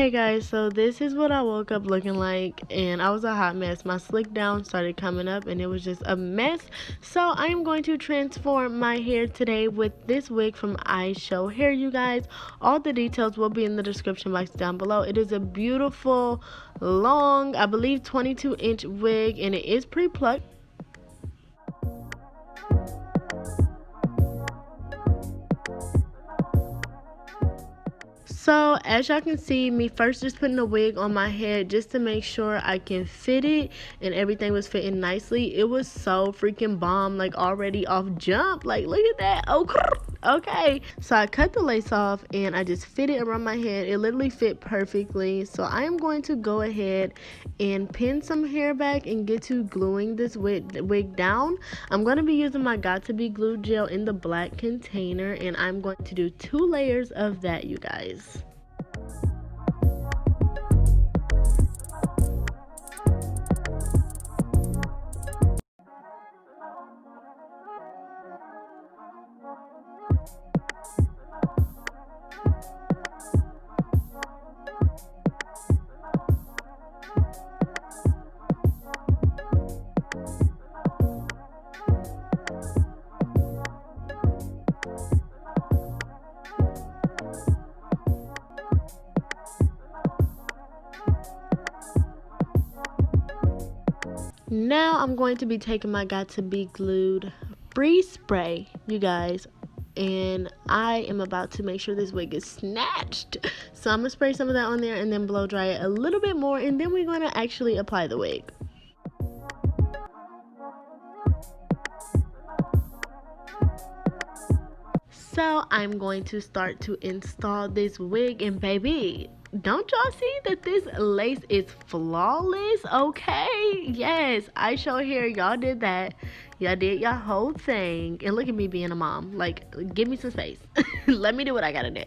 Okay guys, so this is what I woke up looking like, and I was a hot mess. My slick down started coming up and it was just a mess. So I am going to transform my hair today with this wig from Ishow Hair, you guys. All the details will be in the description box down below. It is a beautiful long, I believe 22-inch wig, and it is pre-plucked. So as y'all can see, me first just putting a wig on my head just to make sure I can fit it, and everything was fitting nicely. It was so freaking bomb, like already off jump. Like look at that. Oh, okay. So I cut the lace off and I just fit it around my head. It literally fit perfectly. So I am going to go ahead and pin some hair back and get to gluing this wig down. I'm going to be using my Got To Be Glue gel in the black container, and I'm going to do 2 layers of that, you guys. Now I'm going to be taking my Got To Be Glued freeze spray, you guys, and I am about to make sure this wig is snatched. So I'm gonna spray some of that on there and then blow dry it a little bit more, and then we're going to actually apply the wig. So I'm going to start to install this wig, and baby, don't y'all see that this lace is flawless? Okay, yes, Ishow Hair, y'all did that. Y'all did your whole thing. And look at me being a mom. Like, give me some space. Let me do what I gotta do.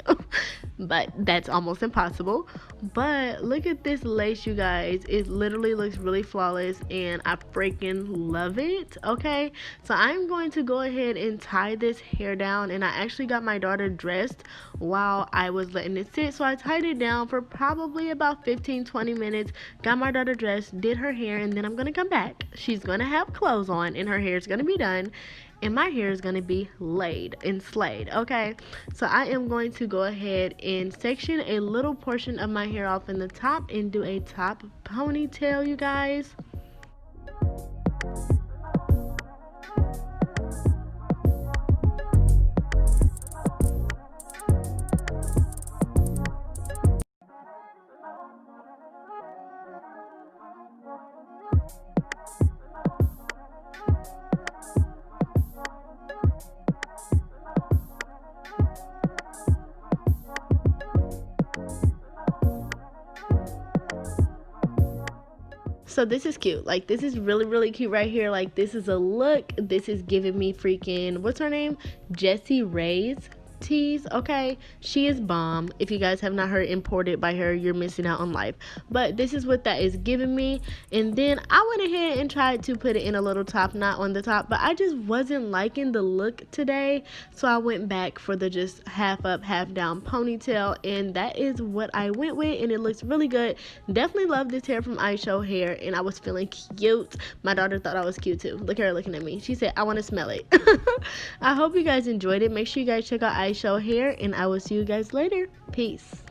But that's almost impossible. But look at this lace, you guys. It literally looks really flawless, and I freaking love it. Okay, so I'm going to go ahead and tie this hair down, and I actually got my daughter dressed while I was letting it sit. So I tied it down for probably about 15-20 minutes, got my daughter dressed, did her hair, and then I'm gonna come back. She's gonna have clothes on and her hair is gonna be done, and my hair is gonna be laid and slayed. Okay, so I am going to go ahead and section a little portion of my hair off in the top and do a top ponytail, you guys. So this is cute. Like, this is really cute right here. Like, this is a look. This is giving me freaking, what's her name? Jessie Reyes tease. Okay, she is bomb. If you guys have not heard Imported by her, you're missing out on life. But this is what that is giving me. And then I went ahead and tried to put it in a little top knot on the top, but I just wasn't liking the look today, so I went back for the just half up half down ponytail, and that is what I went with, and it looks really good. Definitely love this hair from Ishow Hair, and I was feeling cute. My daughter thought I was cute too. Look at her looking at me. She said, I want to smell it. I hope you guys enjoyed it. Make sure you guys check out Ishow Hair, and I will see you guys later. Peace.